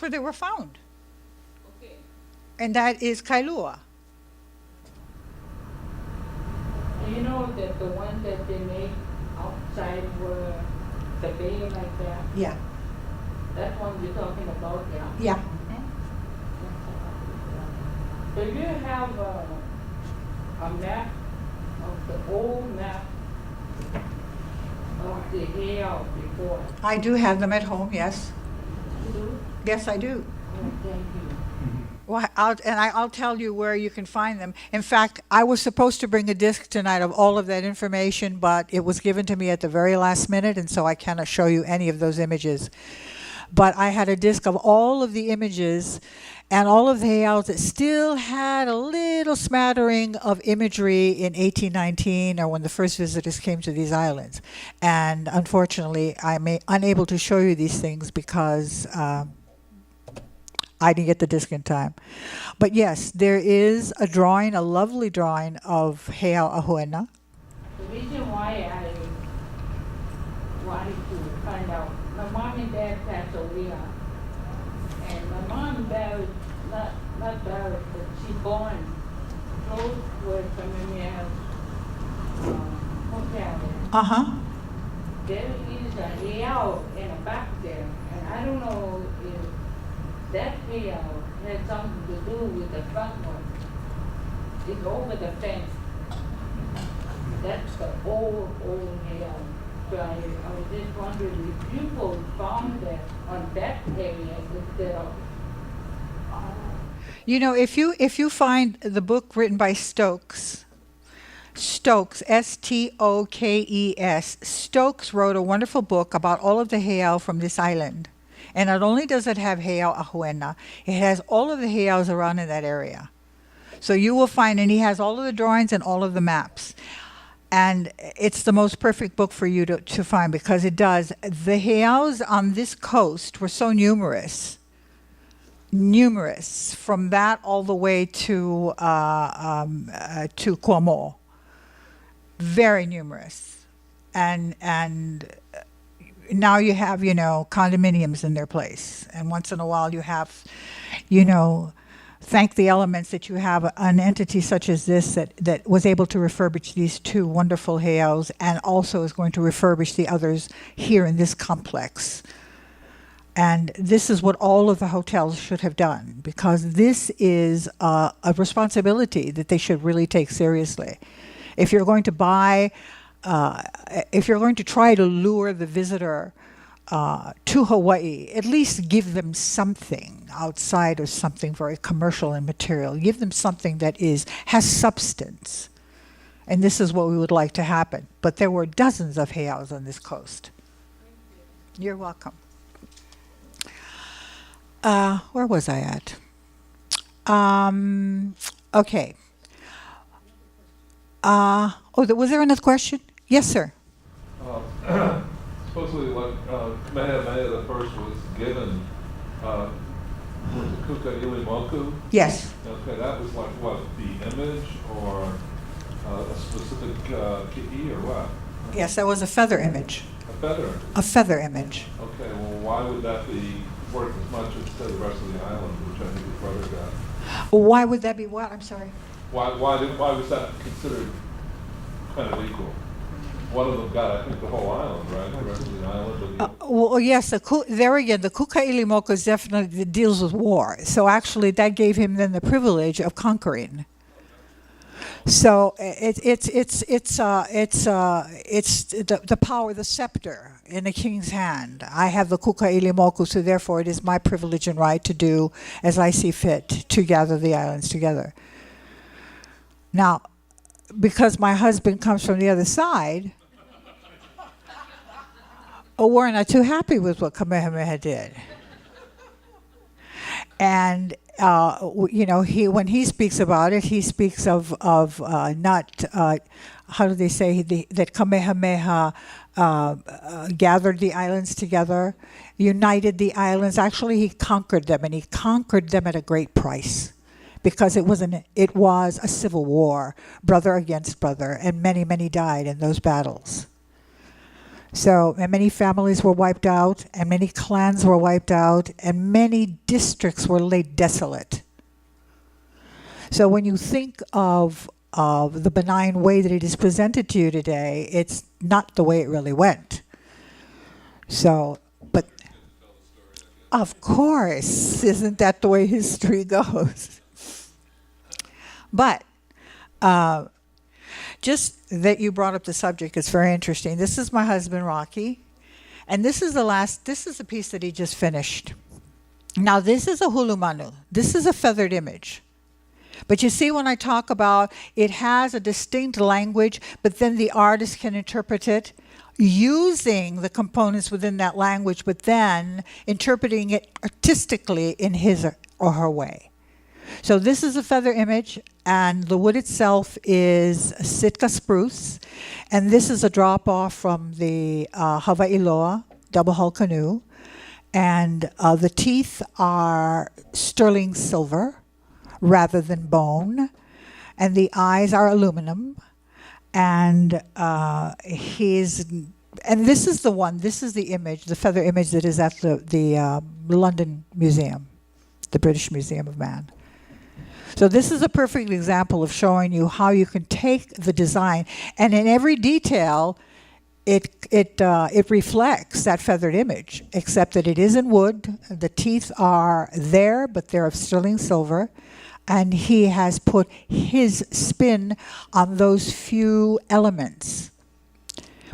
that's where they were found. Okay. And that is Kailua. And you know that the one that they make outside where the bay like that, Yeah. that one you're talking about, yeah? Yeah. Do you have a map of the old map of the Heiau before? I do have them at home, yes. You do? Yes, I do. Oh, thank you. Well, I'll tell you where you can find them. In fact, I was supposed to bring a disc tonight of all of that information, but it was given to me at the very last minute, and so I cannot show you any of those images. But I had a disc of all of the images and all of the heiaus that still had a little smattering of imagery in 1819 or when the first visitors came to these islands. And unfortunately, I'm unable to show you these things because I didn't get the disc in time. But yes, there is a drawing, a lovely drawing of Heiau Ahu'ena. The reason why I wanted to find out, my mom and dad passed away, and my mom buried, not buried, but she born close where Kamimia's hotel is. Uh-huh. There is a Heiau in the back there, and I don't know if that Heiau had something to do with the front one. It's over the fence. That's the old Heiau. So I was just wondering if you folks found that on that area instead of. You know, if you find the book written by Stokes, Stokes, Stokes wrote a wonderful book about all of the heiau from this island. And not only does it have Heiau Ahu'ena, it has all of the heiaus around in that area. So you will find, and he has all of the drawings and all of the maps. And it's the most perfect book for you to find because it does. The heiaus on this coast were so numerous from that all the way to Cuomo. Very numerous. And now you have, condominiums in their place. And once in a while you have, thank the elements that you have an entity such as this that was able to refurbish these two wonderful heiaus and also is going to refurbish the others here in this complex. And this is what all of the hotels should have done because this is a responsibility that they should really take seriously. If you're going to if you're going to try to lure the visitor to Hawaii, at least give them something outside of something very commercial and material. Give them something that has substance. And this is what we would like to happen. But there were dozens of heiaus on this coast. You're welcome. Where was I at? Okay. Was there another question? Yes, sir. Supposedly, when Kamehameha the First was given was the Kuka Ilimoku. Yes. Okay, that was like what, the image or a specific ki'i or what? Yes, that was a feather image. A feather. A feather image. Okay, well, why would that be worth as much as the rest of the island, which I think his brother got? Why would that be what? I'm sorry. Why was that considered kind of equal? One of them got, I think, the whole island, right? The rest of the island. Well, yes. There again, the Kuka Ilimoku definitely deals with war. So actually, that gave him then the privilege of conquering. So it's the power, the scepter in the king's hand. I have the Kuka Ilimoku, so therefore it is my privilege and right to do as I see fit to gather the islands together. Now, because my husband comes from the other side, we're not too happy with what Kamehameha did. And when he speaks about it, he speaks of not how do they say that Kamehameha gathered the islands together, united the islands. Actually, he conquered them, and he conquered them at a great price, because it was a civil war, brother against brother, and many died in those battles. So, and many families were wiped out, and many clans were wiped out, and many districts were laid desolate. So when you think of the benign way that it is presented to you today, it's not the way it really went. So, but of course, isn't that the way history goes? But just that you brought up the subject is very interesting. This is my husband, Rocky, and this is the piece that he just finished. Now, this is a hulumanu. This is a feathered image. But you see, when I talk about it has a distinct language, but then the artist can interpret it using the components within that language, but then interpreting it artistically in his or her way. So this is a feather image, and the wood itself is Sitka spruce, and this is a drop-off from the Hawaiiloa double hull canoe, and the teeth are sterling silver rather than bone, and the eyes are aluminum, and this is the image, the feather image that is at the London Museum, the British Museum of Man. So this is a perfect example of showing you how you can take the design, and in every detail, it reflects that feathered image, except that it is in wood. The teeth are there, but they're of sterling silver. And he has put his spin on those few elements.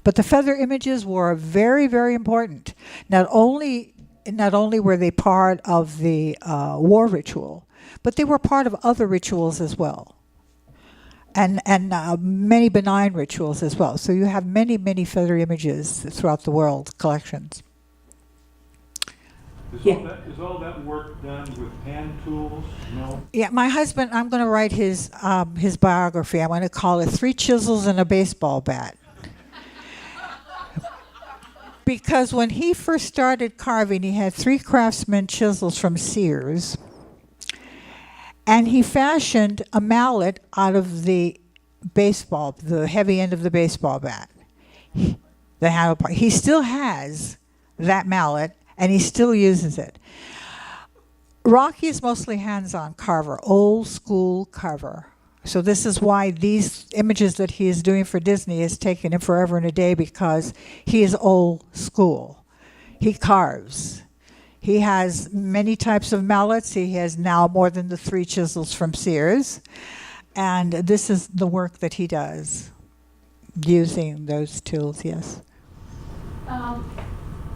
But the feather images were very, very important. Not only were they part of the war ritual, but they were part of other rituals as well. And many benign rituals as well. So you have many, many feather images throughout the world, collections. Is all that work done with hand tools? No? Yeah, my husband, I'm going to write his biography. I'm going to call it 3 Chisels and a Baseball Bat. Because when he first started carving, he had 3 craftsman chisels from Sears. And he fashioned a mallet out of the heavy end of the baseball bat. The handle part. He still has that mallet, and he still uses it. Rocky is mostly hands-on carver, old school carver. So this is why these images that he is doing for Disney has taken him forever and a day, because he is old school. He carves. He has many types of mallets. He has now more than the 3 chisels from Sears. And this is the work that he does using those tools, yes.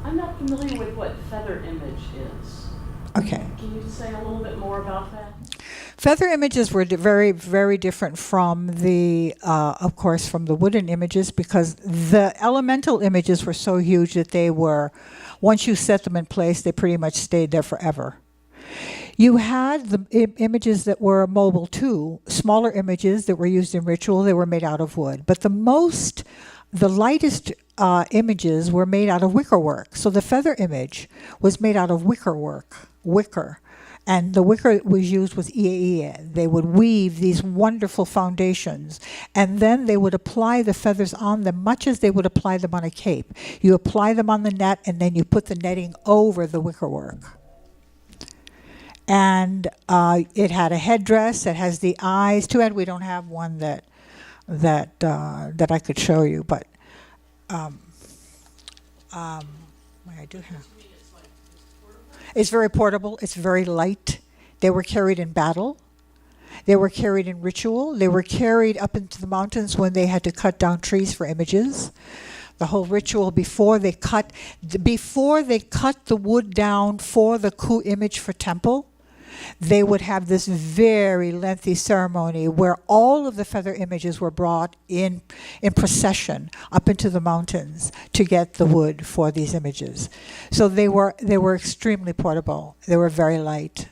I'm not familiar with what feather image is. Okay. Can you say a little bit more about that? Feather images were very, very different from of course, from the wooden images, because the elemental images were so huge that they were, once you set them in place, they pretty much stayed there forever. You had the images that were mobile too, smaller images that were used in ritual. They were made out of wood. But the lightest images were made out of wicker work. So the feather image was made out of wicker. And the wicker that was used was ie. They would weave these wonderful foundations, and then they would apply the feathers on them, much as they would apply them on a cape. You apply them on the net, and then you put the netting over the wicker work. And it had a headdress. It has the eyes. Too bad we don't have one that I could show you, but I do have. It's very portable. It's very light. They were carried in battle. They were carried in ritual. They were carried up into the mountains when they had to cut down trees for images. The whole ritual before they cut the wood down for the ku image for temple, they would have this very lengthy ceremony where all of the feather images were brought in procession up into the mountains to get the wood for these images. So they were extremely portable. They were very light.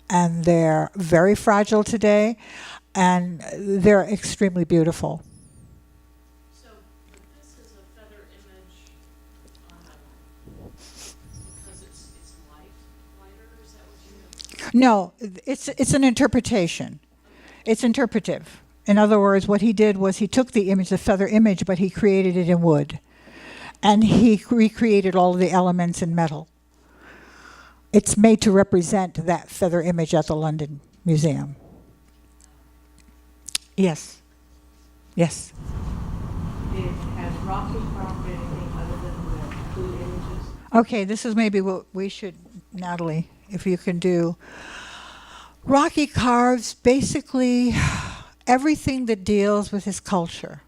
And they're very fragile today, and they're extremely beautiful. So this is a feather image because it's lighter, is that what you mean? No, it's an interpretation. It's interpretive. In other words, what he did was he took the image, the feather image, but he created it in wood. And he recreated all of the elements in metal. It's made to represent that feather image at the London Museum. Yes. Yes. Has Rocky carved anything other than the food images? Okay, this is maybe what we should, Natalie, if you can do. Rocky carves basically everything that deals with his culture.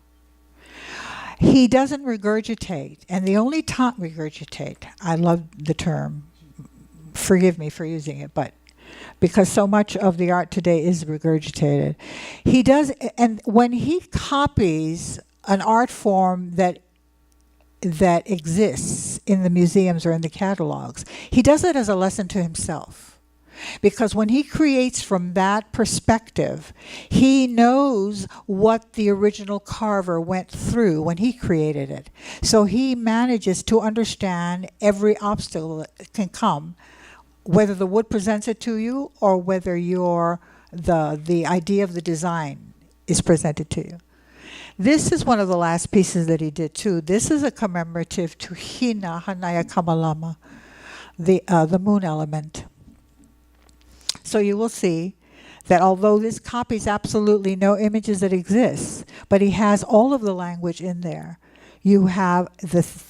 He doesn't regurgitate, and the only time regurgitate, I love the term, forgive me for using it, but because so much of the art today is regurgitated. He does, and when he copies an art form that exists in the museums or in the catalogs, he does it as a lesson to himself. Because when he creates from that perspective, he knows what the original carver went through when he created it. So he manages to understand every obstacle that can come, whether the wood presents it to you or whether the idea of the design is presented to you. This is one of the last pieces that he did too. This is a commemorative to Hina Hanaya Kamalama, the moon element. So you will see that although this copies absolutely no images that exist, but he has all of the language in there. You have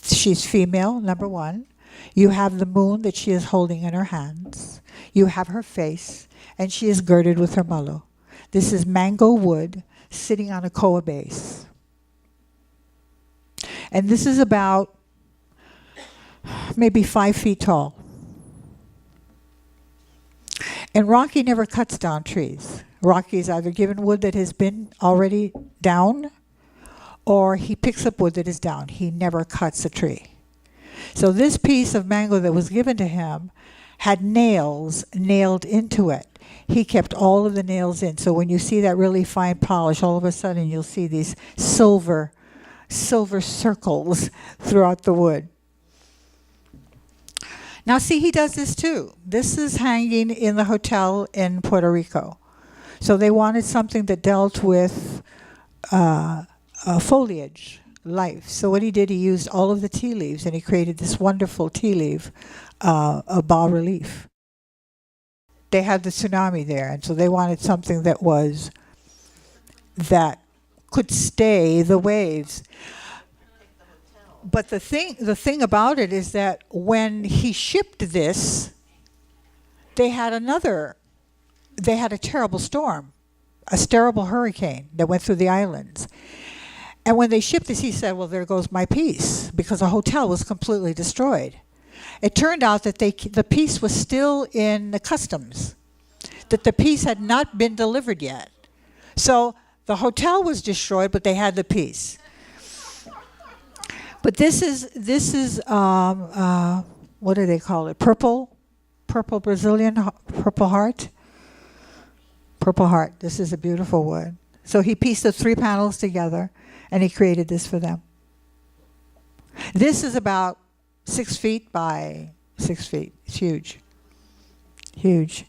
she's female, number one. You have the moon that she is holding in her hands. You have her face, and she is girded with her malo. This is mango wood sitting on a koa base. And this is about maybe 5 feet tall. And Rocky never cuts down trees. Rocky is either given wood that has been already down, or he picks up wood that is down. He never cuts a tree. So this piece of mango that was given to him had nails nailed into it. He kept all of the nails in. So when you see that really fine polish, all of a sudden you'll see these silver circles throughout the wood. Now see, he does this too. This is hanging in the hotel in Puerto Rico. So they wanted something that dealt with foliage, life. So what he did, he used all of the tea leaves, and he created this wonderful tea leaf, a bas relief. They had the tsunami there, and so they wanted something that could stay the waves. But the thing about it is that when he shipped this, they had a terrible storm, a terrible hurricane that went through the islands. And when they shipped this, he said, well, there goes my piece, because the hotel was completely destroyed. It turned out that the piece was still in the customs, that the piece had not been delivered yet. So the hotel was destroyed, but they had the piece. But this is what do they call it? Purple Brazilian, purple heart. Purple heart. This is a beautiful wood. So he pieced the 3 panels together, and he created this for them. This is about 6 feet by 6 feet. It's huge. Huge.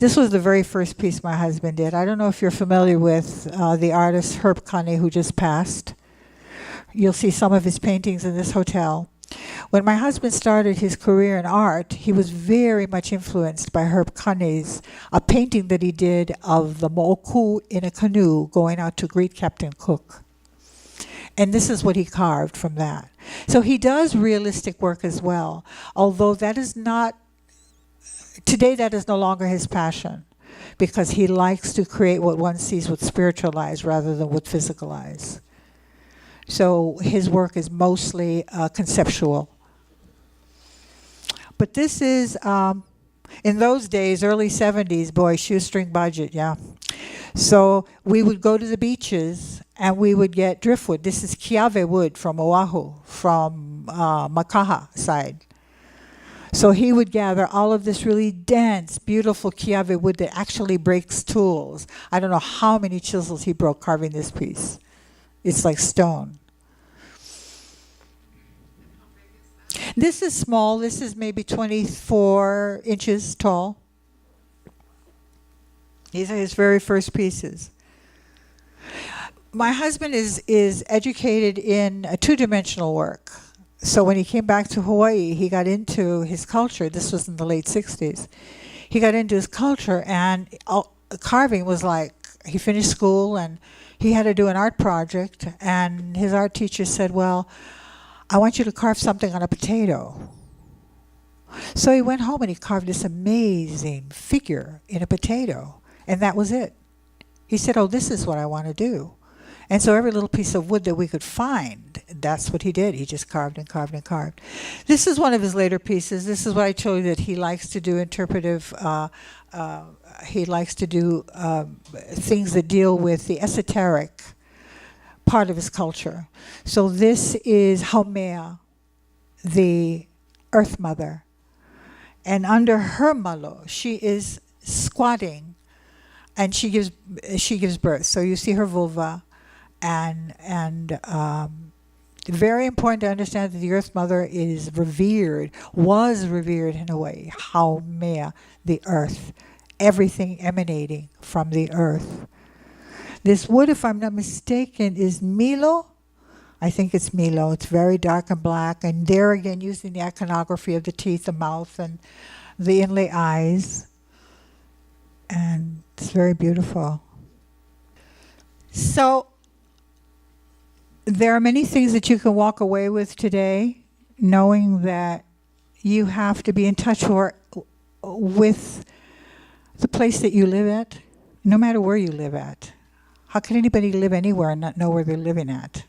This was the very first piece my husband did. I don't know if you're familiar with the artist Herb Kane, who just passed. You'll see some of his paintings in this hotel. When my husband started his career in art, he was very much influenced by Herb Kane's a painting that he did of the mo'oku in a canoe going out to greet Captain Cook. And this is what he carved from that. So he does realistic work as well, although that is not, today that is no longer his passion, because he likes to create what one sees with spiritual eyes rather than with physical eyes. So his work is mostly conceptual. But this is, in those days, early 70s, boy, shoestring budget, yeah. So we would go to the beaches and we would get driftwood. This is kiave wood from Oahu, from Makaha side. So he would gather all of this really dense, beautiful kiave wood that actually breaks tools. I don't know how many chisels he broke carving this piece. It's like stone. This is small. This is maybe 24 inches tall. These are his very first pieces. My husband is educated in two-dimensional work. So when he came back to Hawaii, he got into his culture. This was in the late 60s. He got into his culture, and carving was like, he finished school and he had to do an art project, and his art teacher said, well, I want you to carve something on a potato. So he went home and he carved this amazing figure in a potato, and that was it. He said, oh, this is what I want to do. And so every little piece of wood that we could find, that's what he did. He just carved and carved and carved. This is one of his later pieces. This is what I told you that he likes to do interpretive. He likes to do things that deal with the esoteric part of his culture. So this is Haumea, the Earth Mother. And under her malo, she is squatting, and she gives birth. So you see her vulva, and very important to understand that the Earth Mother is revered, was revered in a way. Haumea, the Earth, everything emanating from the Earth. This wood, if I'm not mistaken, is Milo. I think it's Milo. It's very dark and black. And there again, using the iconography of the teeth, the mouth, and the inlay eyes. And it's very beautiful. So there are many things that you can walk away with today, knowing that you have to be in touch with the place that you live at, no matter where you live at. How can anybody live anywhere and not know where they're living at?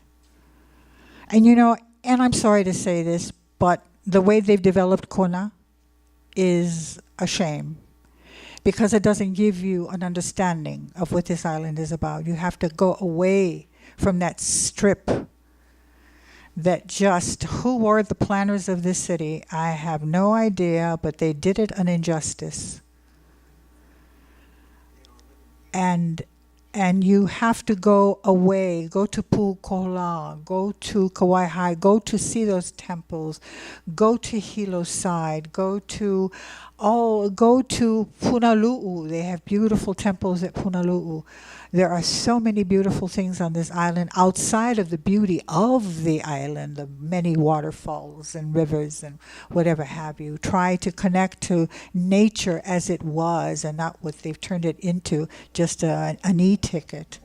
And and I'm sorry to say this, but the way they've developed Kona is a shame, because it doesn't give you an understanding of what this island is about. You have to go away from that strip that who were the planners of this city? I have no idea, but they did it an injustice. And you have to go away, go to Pukola, go to Kauai, go to see those temples, go to Hilo side, go to Punalu'u. They have beautiful temples at Punalu'u. There are so many beautiful things on this island outside of the beauty of the island, the many waterfalls and rivers and whatever have you. Try to connect to nature as it was and not what they've turned it into, just an e-ticket.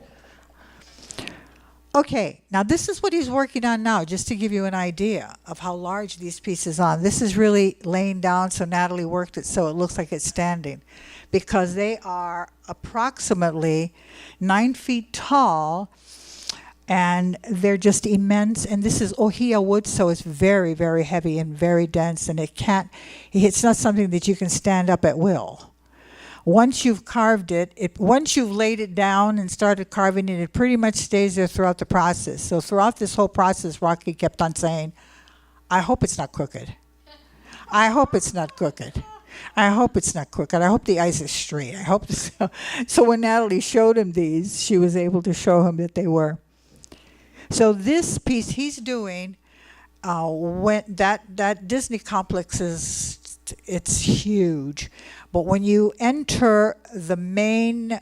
Okay, now this is what he's working on now, just to give you an idea of how large these pieces are. This is really laying down, so Natalie worked it so it looks like it's standing, because they are approximately 9 feet tall, and they're just immense. And this is ohia wood, so it's very, very heavy and very dense, and it's not something that you can stand up at will. Once you've carved once you've laid it down and started carving it, it pretty much stays there throughout the process. So throughout this whole process, Rocky kept on saying, I hope it's not crooked. I hope it's not crooked. I hope it's not crooked. I hope the eyes are straight. I hope so. So when Natalie showed him these, she was able to show him that they were. So this piece he's doing, when that Disney complex it's huge. But when you enter the main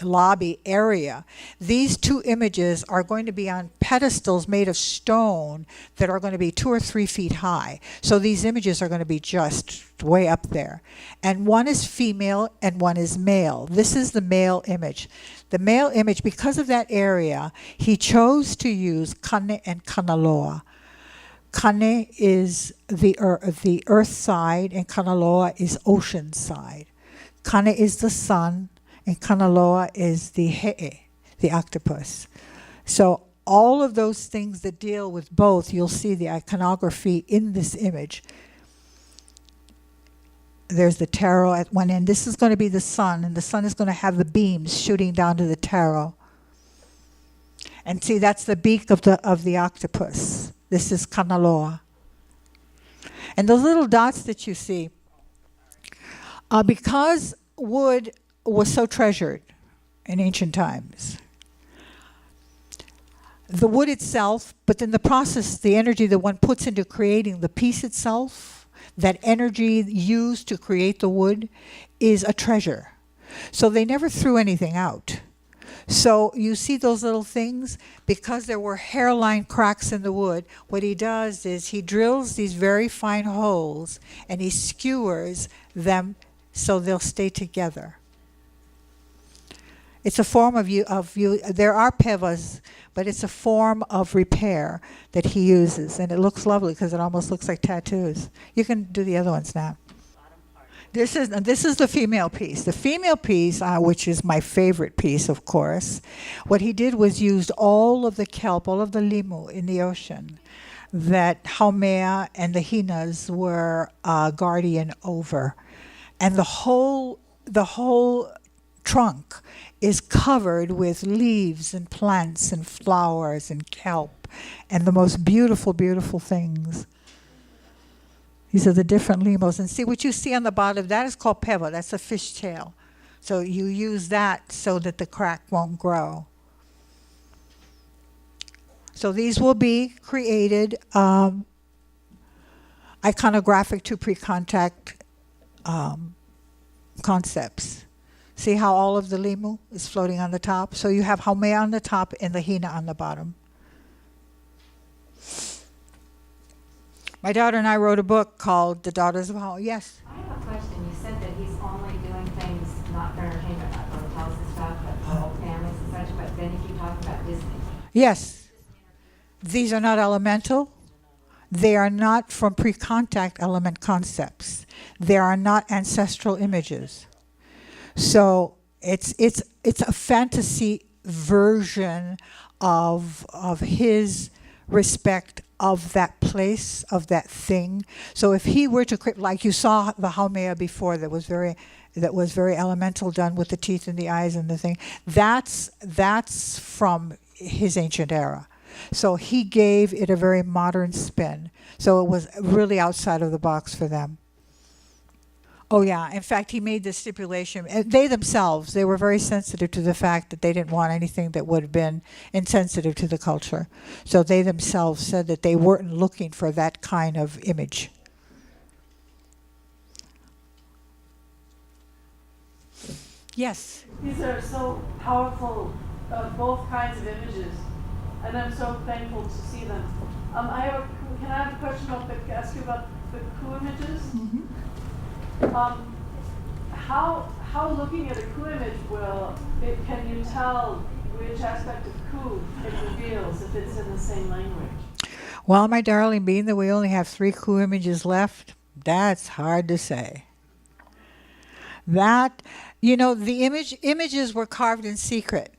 lobby area, these two images are going to be on pedestals made of stone that are going to be 2 or 3 feet high. So these images are going to be just way up there. And one is female and one is male. This is the male image. The male image, because of that area, he chose to use Kane and Kanaloa. Kane is the earth side, and Kanaloa is ocean side. Kane is the sun, and Kanaloa is the he'e, the octopus. So all of those things that deal with both, you'll see the iconography in this image. There's the tarot at one end. This is going to be the sun, and the sun is going to have the beams shooting down to the tarot. And see, that's the beak of the octopus. This is Kanaloa. And those little dots that you see, because wood was so treasured in ancient times, the wood itself, but then the process, the energy that one puts into creating the piece itself, that energy used to create the wood is a treasure. So they never threw anything out. So you see those little things? Because there were hairline cracks in the wood, what he does is he drills these very fine holes and he skewers them so they'll stay together. It's a form of there are pevas, but it's a form of repair that he uses, and it looks lovely because it almost looks like tattoos. You can do the other ones now. This is the female piece. The female piece, which is my favorite piece, of course, what he did was used all of the kelp, all of the limu in the ocean that Haumea and the Hinas were guardian over. And the whole trunk is covered with leaves and plants and flowers and kelp and the most beautiful, beautiful things. These are the different limos. And see what you see on the bottom, that is called peva. That's a fish tail. So you use that so that the crack won't grow. So these will be created iconographic to pre-contact concepts. See how all of the limu is floating on the top? So you have Haumea on the top and the Hina on the bottom. My daughter and I wrote a book called The Daughters of Hau. Yes? I have a question. You said that he's only doing things not for entertainment, not for hotels and stuff, but for whole families and such, but then if you talk about Disney. Yes. These are not elemental. They are not from pre-contact element concepts. They are not ancestral images. So it's a fantasy version of his respect of that place, of that thing. So if he were to, like you saw the Haumea before, that was very elemental, done with the teeth and the eyes and the thing. That's from his ancient era. So he gave it a very modern spin. So it was really outside of the box for them. Oh yeah, in fact, he made the stipulation, and they themselves, they were very sensitive to the fact that they didn't want anything that would have been insensitive to the culture. So they themselves said that they weren't looking for that kind of image. Yes? These are so powerful, both kinds of images, and I'm so thankful to see them. Can I have a question ask you about the ku images? Mm-hmm. How looking at a ku image can you tell which aspect of ku it reveals if it's in the same language? Well, my darling, being that we only have 3 ku images left, that's hard to say. That, the images were carved in secret.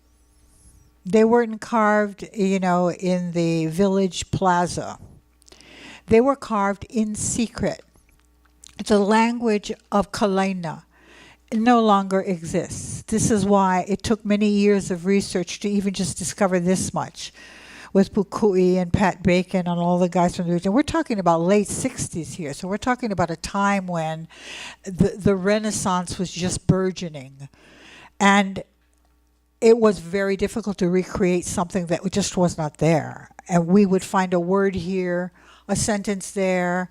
They weren't carved, in the village plaza. They were carved in secret. The language of Kalaina no longer exists. This is why it took many years of research to even just discover this much with Pukui and Pat Bacon and all the guys from the region. We're talking about late 60s here. So we're talking about a time when the Renaissance was just burgeoning. And it was very difficult to recreate something that just was not there. And we would find a word here, a sentence there,